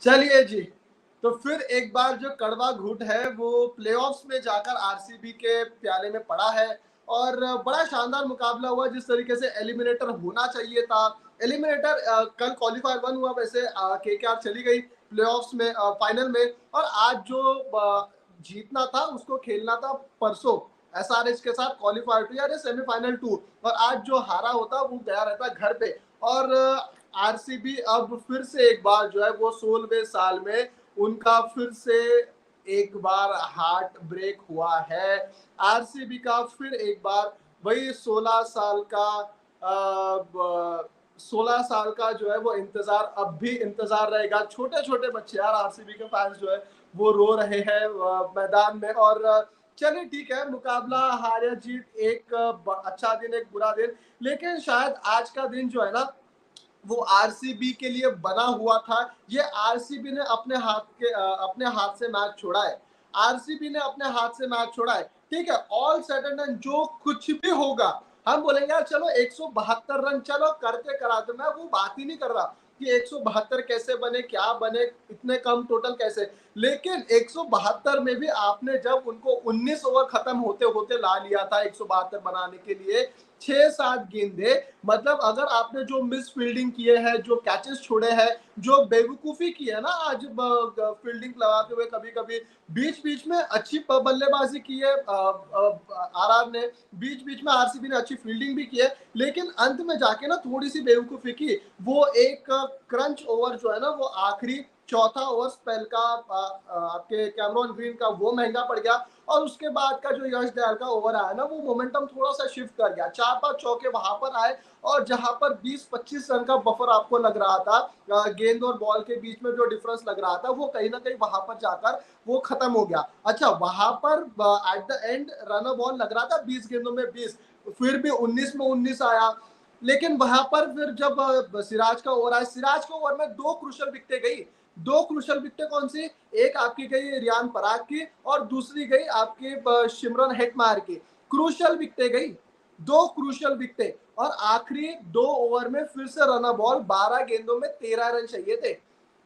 चलिए जी, तो फिर एक बार जो कड़वा घूंट है वो प्लेऑफ्स में जाकर आरसीबी के प्याले में पड़ा है। और बड़ा शानदार मुकाबला हुआ जिस तरीके से एलिमिनेटर होना चाहिए था। एलिमिनेटर कल क्वालीफायर 1 हुआ, वैसे केकेआर चली गई प्लेऑफ्स में, फाइनल में। और आज जो जीतना था उसको खेलना था परसों एसआरएच के साथ क्वालीफायर 2 या सेमीफाइनल 2, और आज जो हारा होता वो गया रहता घर पे। और आरसीबी अब फिर से एक बार जो है वो 16वें साल में उनका फिर से एक बार हार्ट ब्रेक हुआ है। आरसीबी का फिर एक बार वही 16 साल का जो है वो इंतजार अब भी इंतजार रहेगा। छोटे छोटे बच्चे यार, आरसीबी के फैंस जो है वो रो रहे हैं मैदान में। और चलिए ठीक है, मुकाबला हार या जीत, एक अच्छा दिन एक बुरा दिन, लेकिन शायद आज का दिन जो है ना वो आरसीबी के लिए बना हुआ था। ये आरसीबी ने अपने हाथ से मैच छोड़ा है। आरसीबी ने अपने हाथ से मैच छोड़ा है। ठीक है, ऑल सेड एंड डन, जो कुछ भी होगा हम बोलेंगे यार चलो 172 रन चलो करते कराते, मैं वो बात ही नहीं कर रहा कि 172 कैसे बने, क्या बने, इतने कम टोटल कैसे। लेकिन 172 में भी आपने जब उनको 19 ओवर खत्म होते होते ला लिया था 172 बनाने के लिए, 6-7 गेंदे, मतलब अगर आपने जो मिस फील्डिंग किए हैं, जो कैचेस छोड़े हैं, जो बेवकूफी की है ना आज फील्डिंग लगाते हुए, कभी कभी बीच बीच में अच्छी बल्लेबाजी की है आरआर ने, बीच बीच में आरसीबी ने अच्छी फील्डिंग भी की है, लेकिन अंत में जाके ना थोड़ी सी बेवकूफी की। वो एक क्रंच ओवर जो है ना वो आखिरी चौथा ओवर स्पेल का आपके कैमरॉन ग्रीन का वो महंगा पड़ गया। और उसके बाद का जो यश दयाल का ओवर आया ना वो मोमेंटम थोड़ा सा शिफ्ट कर गया, 4-5 चौके वहां पर आए। और जहां पर 20-25 रन का बफर आपको लग रहा था, गेंद और बॉल के बीच में जो डिफरेंस लग रहा था, वो कहीं ना कहीं वहां पर जाकर वो खत्म हो गया। अच्छा, वहां पर at the end run ball लग रहा था 20 गेंदों में 20, फिर भी 19 में 19 आया। लेकिन वहां पर फिर जब सिराज का ओवर आया, सिराज के ओवर में दो क्रूशल विकेटें गई। दो क्रूशल विकेटें कौन सी? एक आपकी गई रियान पराग की और दूसरी गई आपकी सिमरन हेटमायर की। क्रूशल विकेटें गई, दो क्रूशल विकेटें। और आखिरी 2 ओवर में फिर से रन बॉल, 12 गेंदों में 13 रन चाहिए थे।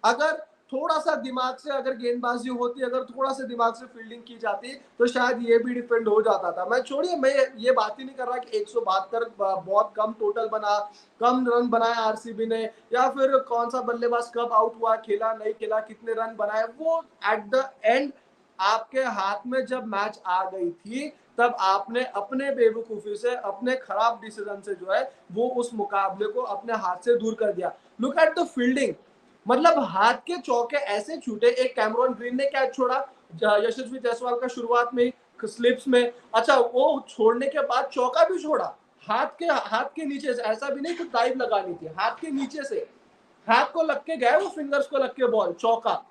अगर थोड़ा सा दिमाग से अगर गेंदबाजी होती, अगर थोड़ा सा दिमाग से फील्डिंग की जाती, तो शायद ये भी डिफेंड हो जाता था। मैं छोड़िए, मैं ये बात ही नहीं कर रहा कि 172 बहुत कम टोटल बना, कम रन बनाए आरसीबी ने, या फिर कौन सा बल्लेबाज कब आउट हुआ, खेला नहीं खेला, कितने रन बनाए, वो एट द एंड आपके हाथ में जब मैच आ गई थी तब आपने अपने बेवकूफी से, अपने खराब डिसीजन से जो है वो उस मुकाबले को अपने हाथ से दूर कर दिया। लुक एट द फील्डिंग, मतलब हाथ के चौके ऐसे छूटे। एक कैमरॉन ग्रीन ने कैच छोड़ा यशस्वी जायसवाल का शुरुआत में स्लिप्स में, अच्छा वो छोड़ने के बाद चौका भी छोड़ा हाथ के नीचे से, ऐसा भी नहीं कुछ डाइव लगानी थी, हाथ के नीचे से हाथ को लग के गए, वो फिंगर्स को लग के बॉल चौका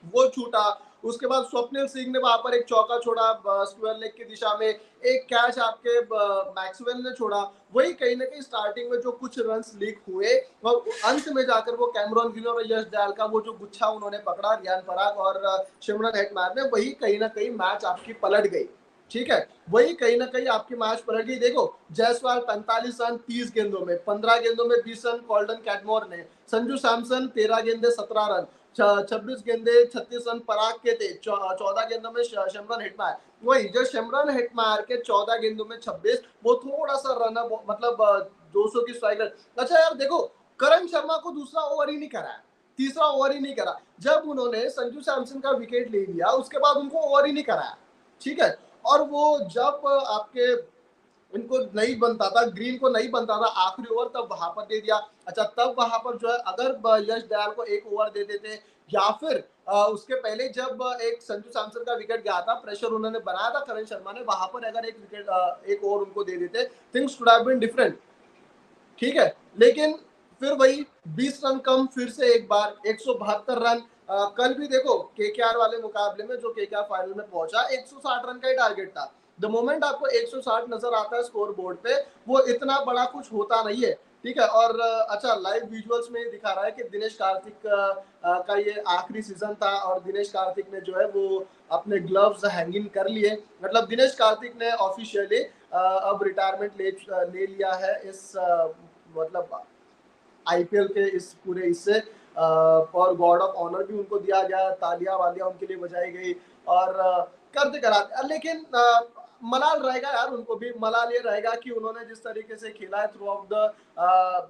वो छूटा। उसके बाद स्वप्निल सिंह ने वहां पर एक चौका छोड़ा स्क्वायर लेग की दिशा में, एक कैच आपके मैक्सवेल ने छोड़ा। वही कहीं ना कहीं स्टार्टिंग में जो कुछ रन्स लीक हुए और अंत में जाकर वो कैमरॉन ग्रीन और यश दयाल का वो जो गुच्छा उन्होंने पकड़ा, रियान पराग और सिमरन हेटमायर ने, वही कहीं ना कहीं मैच आपकी पलट गई। ठीक है, वही कहीं ना कहीं आपकी मैच पलट गई। देखो, जायसवाल 45 रन 30 गेंदों में, 15 गेंदों में 20 रन कॉल्डन कैटमोर ने, संजू सैमसन 13 गेंदे 17 रन, 26 गेंदे 36 रन पराग के थे, 14 गेंदों में शमरन हेटमायर। वही जो शमरन हेटमायर के 14 गेंदों में 26, वो थोड़ा सा रन मतलब 200 की स्ट्राइक रेट। अच्छा यार देखो, करण शर्मा को दूसरा ओवर ही नहीं कराया, तीसरा ओवर ही नहीं करा। जब उन्होंने संजू सैमसन का विकेट ले लिया उसके बाद उनको ओवर ही नहीं कराया। ठीक है, और वो जब आपके इनको नहीं बनता था, ग्रीन को नहीं बनता था आखिरी ओवर, तब वहां पर दे दिया। अच्छा, तब वहां पर जो है अगर यश दयाल को एक ओवर दे देते, या फिर उसके पहले जब एक संजू सैमसन का विकेट गया था, प्रेशर उन्होंने बनाया था करण शर्मा ने, वहां पर अगर एक विकेट एक ओवर उनको दे देते, things would have been different. ठीक है, लेकिन फिर वही 20 रन कम, फिर से एक बार 172 रन। कल भी देखो केकेआर वाले मुकाबले में जो केकेआर फाइनल में पहुंचा, 160 रन का ही टारगेट था। द मोमेंट आपको 160 नजर आता है स्कोर बोर्ड पे, वो इतना बड़ा कुछ होता नहीं है। ठीक है, और अच्छा लाइव विजुअल्स में दिखा रहा है कि दिनेश कार्तिक का ये आखिरी सीजन था और दिनेश कार्तिक ने जो है वो अपने ग्लव्स हैंगिंग कर लिए। मतलब दिनेश कार्तिक ने ऑफिशियली अब रिटायरमेंट ले लिया है इस मतलब आईपीएल के इस पूरे इससे। और गॉड ऑफ ऑनर भी उनको दिया गया, तालियां वालियां उनके लिए बजाई गई और करते कराते, लेकिन मलाल रहेगा यार, उनको भी मलाल ये रहेगा कि उन्होंने जिस तरीके से खेला है थ्रू आउट द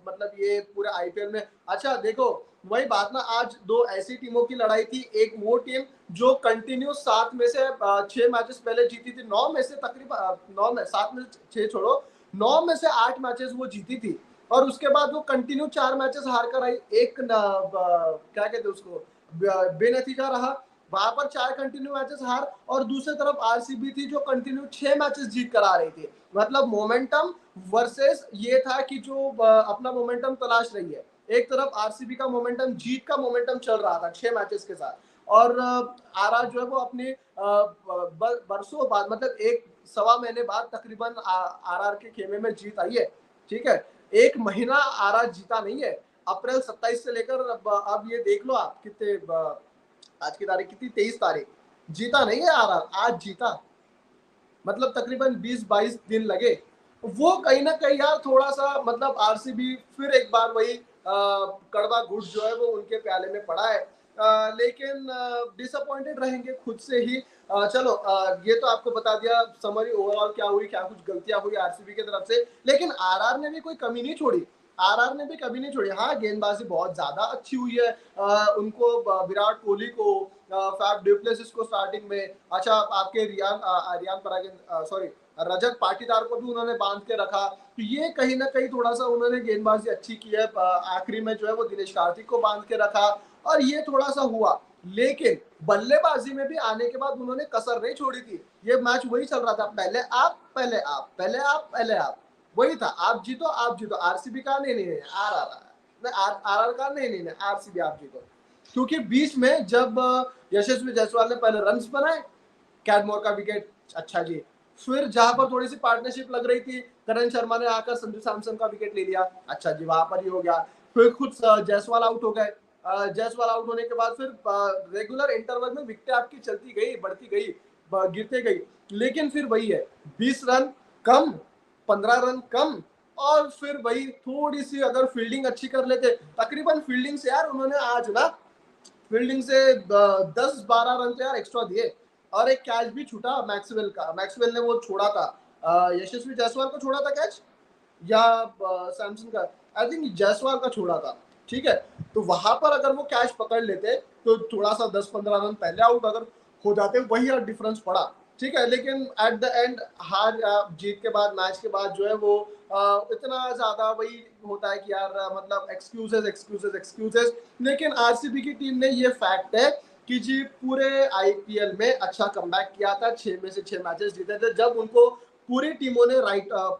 मतलब ये पूरे आईपीएल में। अच्छा देखो, वही बात ना, आज दो ऐसी टीमों की लड़ाई थी, एक वो टीम जो कंटिन्यू 7 में से 6 मैचेस पहले जीती थी, 9 में से तकरीबन 9 में 7 में 6 छोड़ो, 9 में से 8 मैचेस वो जीती थी और उसके बाद वो कंटिन्यू 4 मैचेस हार कर आई, एक क्या कहते हैं उसको, बेनतीजा रहा, वहां पर 4 कंटिन्यू मैचेस हार, और दूसरी तरफ आरसीबी थी जो कंटिन्यू 6 मैचेस जीत कर आ रही थी। मतलब मोमेंटम वर्सेस ये था कि जो अपना मोमेंटम तलाश रही है, एक तरफ आरसीबी का मोमेंटम, जीत का मोमेंटम चल रहा था 6 मैचेस के साथ, और आरआर जो है वो अपने बरसों बाद, मतलब एक सवा महीने बाद तकरीबन आरआर के खेमे में जीत आई है। ठीक है, एक महीना आरआर जीता नहीं है, अप्रैल 27 से लेकर अब ये देख लो आप कितने, आज की तारीख कितनी, 23 तारीख, जीता नहीं है आरआर, आज जीता, मतलब तकरीबन 20-22 दिन लगे। वो कहीं ना कहीं यार थोड़ा सा, मतलब आरसीबी फिर एक बार वही कड़वा घुट जो है वो उनके प्याले में पड़ा है। लेकिन डिसअपॉइंटेड रहेंगे खुद से ही। चलो ये तो आपको बता दिया समरी ओवरऑल क्या हुई, क्या कुछ गलतियां हुई आरसीबी की तरफ से, लेकिन आरआर ने भी कोई कमी नहीं छोड़ी, आरआर ने भी कभी नहीं छोड़ी। हाँ, गेंदबाजी बहुत ज्यादा अच्छी हुई है, उनको विराट कोहली को, फैफ डुप्लेसिस को स्टार्टिंग में, अच्छा आपके रियान पराग, सॉरी रजत पाटीदार को भी उन्होंने बांध के रखा, तो ये कहीं ना कहीं थोड़ा सा उन्होंने गेंदबाजी अच्छी की है। आखिरी में जो है वो दिनेश कार्तिक को बांध के रखा और ये थोड़ा सा हुआ, लेकिन बल्लेबाजी में भी आने के बाद उन्होंने कसर नहीं छोड़ी थी। ये मैच वही चल रहा था, पहले आप पहले आप पहले आप पहले आप, वही था, आप जीतो आप जीतो, आरसीबी का नहीं नहीं आर आर आर का नहीं नहीं आरसीबी आप जीतो, क्योंकि बीच में जब यशस्वी जायसवाल ने पहले रन्स बनाए, कैडमोर का विकेट, अच्छा जी, फिर जहां पर थोड़ी सी पार्टनरशिप लग रही थी, करण शर्मा ने आकर संजू सैमसन का विकेट ले लिया, अच्छा जी वहां पर ही हो गया, फिर खुद जायसवाल आउट हो गए, जायसवाल आउट होने के बाद फिर रेगुलर इंटरवल में विकेट आपकी चलती गई, बढ़ती गई, गिरते गई, लेकिन फिर वही है, 20 रन कम, 15 रन कम, और फिर वही थोड़ी सी अगर फील्डिंग अच्छी कर लेते, तकरीबन फील्डिंग से यार उन्होंने आज ना, फील्डिंग से 10-12 रन तो यार एक्स्ट्रा दिए, और एक कैच भी छूटा मैक्सवेल का, मैक्सवेल ने वो छोड़ा था, यशस्वी जायसवाल को छोड़ा था कैच या सैमसन का, आई थिंक जायसवाल का छोड़ा था। ठीक है, तो वहां पर अगर वो कैच पकड़ लेते तो थोड़ा सा 10-15 रन पहले आउट अगर हो जाते, वही यार डिफरेंस पड़ा। ठीक है, लेकिन एट द एंड हार जीत के बाद, मैच के बाद जो है वो इतना ज्यादा वही होता है कि यार मतलब एक्सक्यूजेस एक्सक्यूजेस एक्सक्यूजेस, लेकिन आरसीबी की टीम ने ये फैक्ट है कि जी पूरे आईपीएल में अच्छा कमबैक किया था, 6 में से 6 मैचेस जीते थे, जब उनको पूरी टीमों ने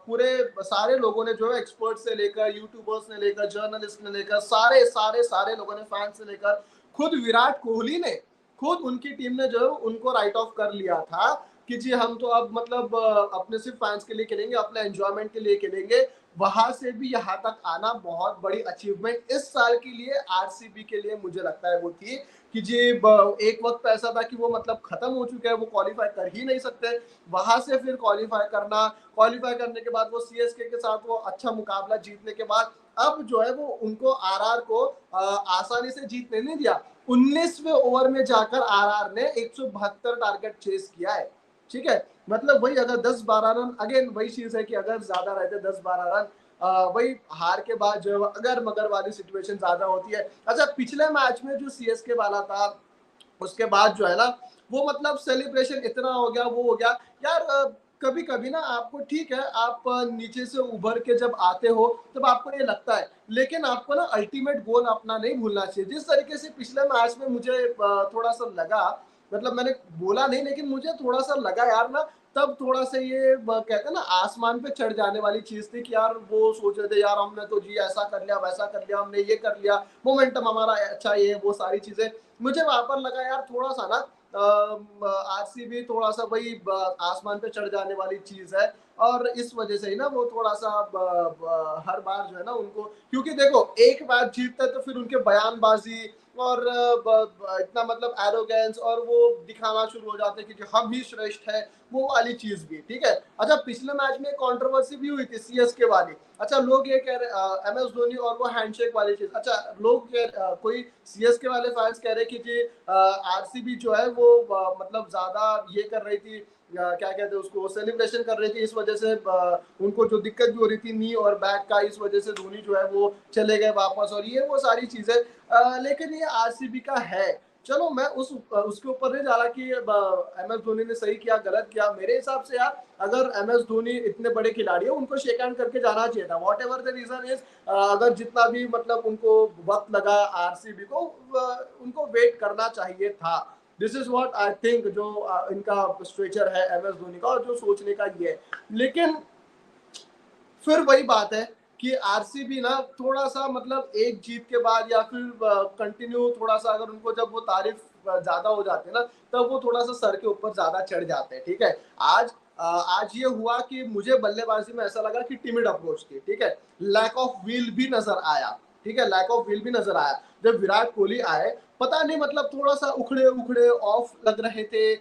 पूरे सारे लोगों ने जो है, एक्सपर्ट से लेकर यूट्यूबर्स ने लेकर जर्नलिस्ट ने लेकर सारे सारे सारे लोगों ने, फैंस से लेकर खुद विराट कोहली ने, खुद उनकी टीम ने जो है उनको राइट ऑफ कर लिया था कि जी हम तो अब मतलब अपने सिर्फ फैंस के लिए खेलेंगे, अपने एंजॉयमेंट के लिए खेलेंगे। वहां से भी यहाँ तक आना बहुत बड़ी अचीवमेंट इस साल के लिए, आरसीबी के लिए मुझे लगता है वो थी कि जी एक वक्त ऐसा था कि वो मतलब खत्म हो चुका है, वो क्वालिफाई कर ही नहीं सकते, वहां से फिर क्वालिफाई करना, क्वालिफाई करने के बाद वो सीएसके के साथ वो अच्छा मुकाबला जीतने के बाद अब जो है वो उनको आरआर को आसानी से जीतने नहीं दिया, 19वें ओवर में जाकर आरआर ने 172 टारगेट चेस किया है। ठीक है, मतलब वही अगर 10-12 रन, अगेन वही चीज है कि अगर ज्यादा रहते 10-12 रन, वही हार के बाद जो है अगर मगर वाली सिचुएशन ज्यादा होती है। अच्छा पिछले मैच में जो सीएसके वाला था, उसके बाद जो है ना वो मतलब सेलिब्रेशन इतना हो गया, वो हो गया यार, कभी कभी ना आपको, ठीक है आप नीचे से उभर के जब आते हो तब आपको ये लगता है, लेकिन आपको ना अल्टीमेट गोल अपना नहीं भूलना चाहिए। जिस तरीके से पिछले मैच में मुझे थोड़ा सा लगा, मतलब मैंने बोला नहीं लेकिन मुझे थोड़ा सा लगा यार ना, तब थोड़ा सा ये कहते हैं ना आसमान पे चढ़ जाने वाली चीज थी कि यार वो सोच रहे थे यार हमने तो जी ऐसा कर लिया वैसा कर लिया, हमने ये कर लिया, मोमेंटम हमारा अच्छा, ये वो सारी चीजें, मुझे वहां पर लगा यार थोड़ा सा ना आरसीबी थोड़ा सा वही आसमान पे चढ़ जाने वाली चीज है, और इस वजह से ही ना वो थोड़ा सा हर बार जो है ना उनको, क्योंकि देखो एक मैच जीतता है तो फिर उनके बयानबाजी और इतना मतलब एरोगेंस और वो दिखाना शुरू हो जाते हैं कि जो हम ही श्रेष्ठ है, वो वाली चीज भी ठीक है। अच्छा पिछले मैच में कंट्रोवर्सी भी हुई थी सीएसके वाली। अच्छा लोग ये कह रहे एम एस धोनी और वो हैंडशेक वाली चीज, अच्छा लोग कोई सीएसके वाले फैंस कह रहे कि जी आरसीबी जो है वो मतलब ज्यादा ये कर रही थी, क्या कहते हैं उसको, सेलिब्रेशन कर रही थी, इस वजह से उनको जो दिक्कत भी हो रही थी नी और बैक का, इस वजह से धोनी जो है वो चले गए वापस और ये वो सारी चीजें। लेकिन ये आरसीबी का है। चलो मैं उसके ऊपर नहीं जा रहा कि एम एस धोनी ने सही किया गलत किया। मेरे हिसाब से यार अगर एम एस धोनी इतने बड़े खिलाड़ी है उनको शेक हैंड करके जाना चाहिए था, whatever the reason is. अगर जितना भी मतलब उनको वक्त लगा आरसीबी को, उनको वेट करना चाहिए था। This is what I think, जो इनका स्ट्रेचर है एम एस धोनी का और जो सोचने का ये है। लेकिन फिर वही बात है कि आरसीबी ना थोड़ा सा मतलब एक जीत के बाद या फिर कंटिन्यू थोड़ा सा अगर उनको जब वो तारीफ ज्यादा हो जाती है ना, तब वो थोड़ा सा सर के ऊपर ज्यादा चढ़ जाते हैं। ठीक है आज ये हुआ कि मुझे बल्लेबाजी में ऐसा लगा कि टिमिड अप्रोच थी, ठीक है, लैक ऑफ व्हील भी नजर आया, ठीक है, लैक ऑफ व्हील भी नजर आया। जब विराट कोहली आए पता नहीं मतलब थोड़ा सा उखड़े उखड़े ऑफ लग रहे थे।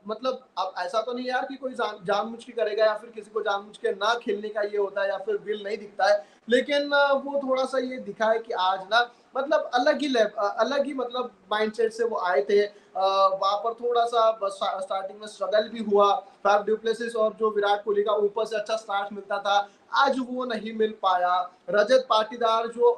मतलब अब ऐसा तो नहीं यार कि कोई जानबूझ के करेगा या फिर किसी को जानबूझ के ना खेलने का ये होता है या फिर विल नहीं दिखता है। लेकिन वो थोड़ा सा ये दिखा है कि आज ना मतलब अलग ही मतलब माइंडसेट से वो आए थे। वहां पर थोड़ा सा स्टार्टिंग में स्ट्रगल भी हुआ। फैफ डुप्लेसिस और जो विराट कोहली का ऊपर से अच्छा स्टार्ट मिलता था, आज वो नहीं मिल पाया। रजत पाटीदार जो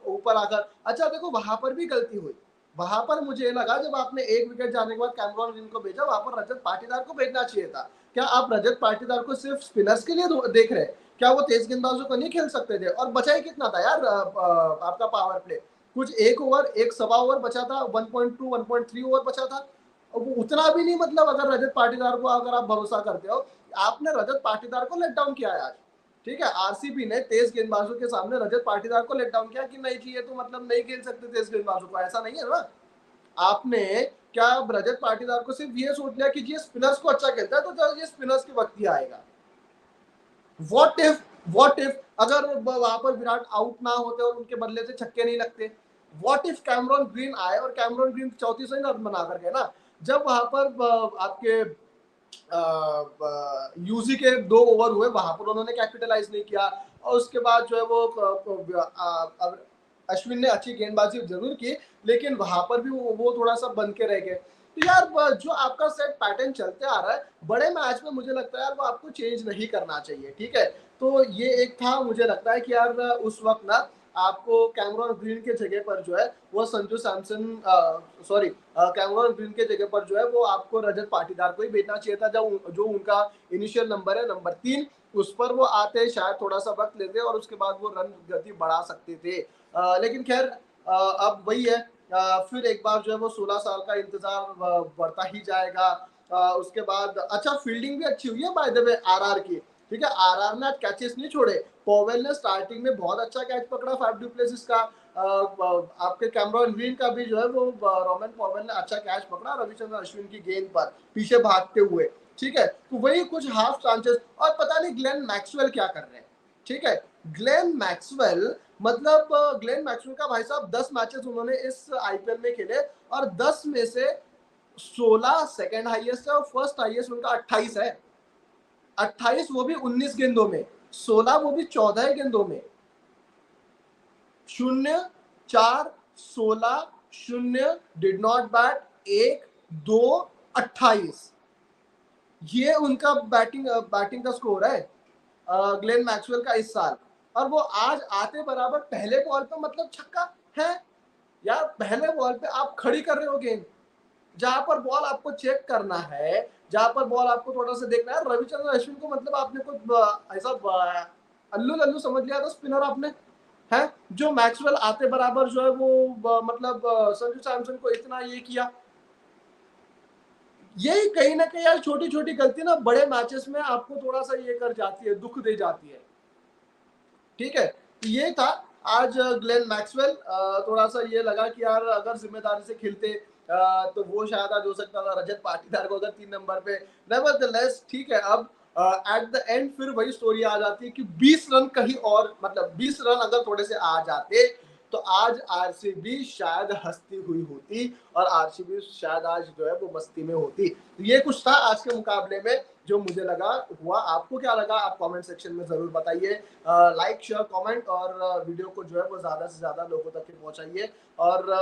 ऊपर आकर, अच्छा देखो वहां पर भी गलती हुई। वहां पर मुझे लगा जब आपने एक विकेट जाने के बाद कैमरॉन ग्रीन को भेजा, वहां पर रजत पाटीदार को भेजना चाहिए था। क्या आप रजत पाटीदार को सिर्फ स्पिनर्स के लिए देख रहे हैं? क्या वो तेज गेंदबाजों को नहीं खेल सकते थे? और बचा ही कितना था यार आपका पावर प्ले, कुछ एक ओवर एक सवा ओवर बचा था, 1.2 1.3 ओवर बचा था। वो उतना भी नहीं, मतलब अगर रजत पाटीदार को अगर आप भरोसा करते हो, आपने रजत पाटीदार को लेट डाउन किया है आज। ठीक है आरसीबी ने तेज गेंदबाजों के सामने रजत पाटीदार को लेट डाउन किया कि नहीं चाहिए तो मतलब नहीं खेल सकते तेज गेंदबाजों को, ऐसा नहीं है ना। आपने क्या रजत पाटीदार को सिर्फ ये सोच लिया कि ये स्पिनर्स को अच्छा खेलता है तो ये स्पिनर्स के वक्त ही आएगा। व्हाट इफ अगर वहां पर विराट आउट ना होते और उनके बदले से छक्के नहीं लगते? व्हाट इफ कैमरॉन ग्रीन आए और कैमरॉन ग्रीन 34 रन बना कर गए ना, जब वहां पर आपके यूजी के 2 ओवर हुए वहां पर उन्होंने कैपिटलाइज नहीं किया। और उसके बाद जो है वो अश्विन ने अच्छी गेंदबाजी जरूर की, लेकिन वहां पर भी वो थोड़ा सा बन के रह गए। तो यार जो आपका सेट पैटर्न चलते आ रहा है बड़े मैच में, मुझे लगता है यार वो आपको चेंज नहीं करना चाहिए। ठीक है तो ये एक था, मुझे लगता है कि यार उस वक्त ना आपको कैमरॉन ग्रीन के जगह पर जो है वो Sanju Samson, sorry Cameron green के जगह पर जो है वो आपको रजत पाटीदार को ही भेजना चाहिए था, जो उनका इनिशियल नंबर है नंबर 3, उस पर वो आते शायद थोड़ा सा वक्त लेते और उसके बाद वो रन गति बढ़ा सकते थे। लेकिन खैर अब वही है। फिर एक बार जो है वो 16 साल का इंतजार बढ़ता ही जाएगा। उसके बाद अच्छा फील्डिंग भी अच्छी हुई है बाय द वे आरआर की। ठीक है आरआर ने कैचेस नहीं छोड़े। पोवेल ने स्टार्टिंग में बहुत अच्छा कैच पकड़ा फैफ डुप्लेसिस का। आपके कैमरॉन ग्रीन का भी जो है वो रोमन पोवेल ने अच्छा कैच पकड़ा रविचंद्रन अश्विन की गेंद पर पीछे भागते हुए। ठीक है तो वही कुछ हाफ चांसेस, और पता नहीं ग्लेन मैक्सवेल क्या कर रहे हैं। ठीक है ग्लेन मैक्सवेल, मतलब ग्लेन मैक्सवेल का भाई साहब 10 मैचेस उन्होंने इस आईपीएल में खेले और 10 में से 16 सेकंड हाईएस्ट है और फर्स्ट हाईएस्ट उनका 28 है। 28 वो भी 19 गेंदों में, 16 वो भी 14 गेंदों में। 0 4 16 0 डिड नॉट बैट 1 2 28, ये उनका बैटिंग का स्कोर है ग्लेन मैक्सवेल का इस साल। और वो आज आते बराबर पहले बॉल पे मतलब छक्का है। यार पहले बॉल पे आप खड़ी कर रहे हो गेंद, जहां पर बॉल आपको चेक करना है, जहां पर बॉल आपको थोड़ा सा देखना है। रविचंद्रन अश्विन को मतलब आपने कुछ ऐसा अल्लू लल्लू समझ लिया था स्पिनर आपने, है जो मैक्सवेल आते बराबर जो है वो मतलब संजू सैमसन को इतना ये किया। यही कहीं ना कहीं यार छोटी छोटी गलती ना बड़े मैचेस में आपको थोड़ा सा ये कर जाती है, दुख दे जाती है। ठीक है ये था आज ग्लेन मैक्सवेल। थोड़ा सा ये लगा कि यार अगर जिम्मेदारी से खेलते तो वो शायद आज हो सकता था रजत पाटीदार को अगर 3 नंबर पे। नेवरदलेस ठीक है अब एट द एंड फिर वही स्टोरी आ जाती है कि 20 रन कहीं और, मतलब 20 रन अगर थोड़े से आ जाते तो आज आरसीबी शायद हंसती हुई होती और आरसीबी शायद आज जो है वो मस्ती में होती। तो ये कुछ था आज के मुकाबले में जो मुझे लगा हुआ। आपको क्या लगा आप कमेंट सेक्शन में जरूर बताइए। लाइक शेयर कमेंट और वीडियो को जो है वो ज्यादा से ज्यादा लोगों तक पहुंचाइए। और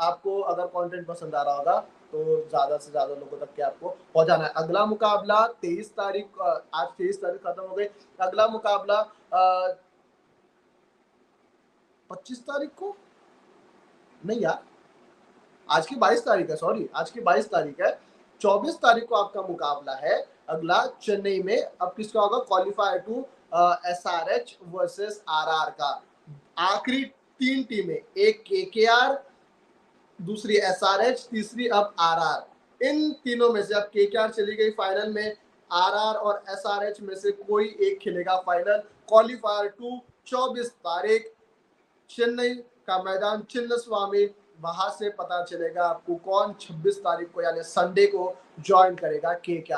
आपको अगर कंटेंट पसंद आ रहा होगा तो ज्यादा से ज्यादा लोगों तक के आपको पहुंचाना है। अगला मुकाबला 23 तारीख, आज 23 तारीख खत्म हो गई। अगला मुकाबला 25 तारीख को, नहीं यार, आज की 22 तारीख है, सॉरी आज की 22 तारीख है। 24 तारीख को आपका मुकाबला है अगला चेन्नई में। अब किसका होगा? Qualifier two SRH versus RR का। आखिरी 3 टीमें, एक केकेआर, दूसरी एसआरएच, तीसरी अब आरआर। इन तीनों में से अब केकेआर चली गई फाइनल में, आरआर और एसआरएच में से कोई एक खेलेगा फाइनल। क्वालिफायर टू 24 तारीख, चेन्नई का मैदान चिन्नस्वामी, वहां से पता चलेगा आपको कौन 26 तारीख को यानी संडे को ज्वाइन करेगा केकेआर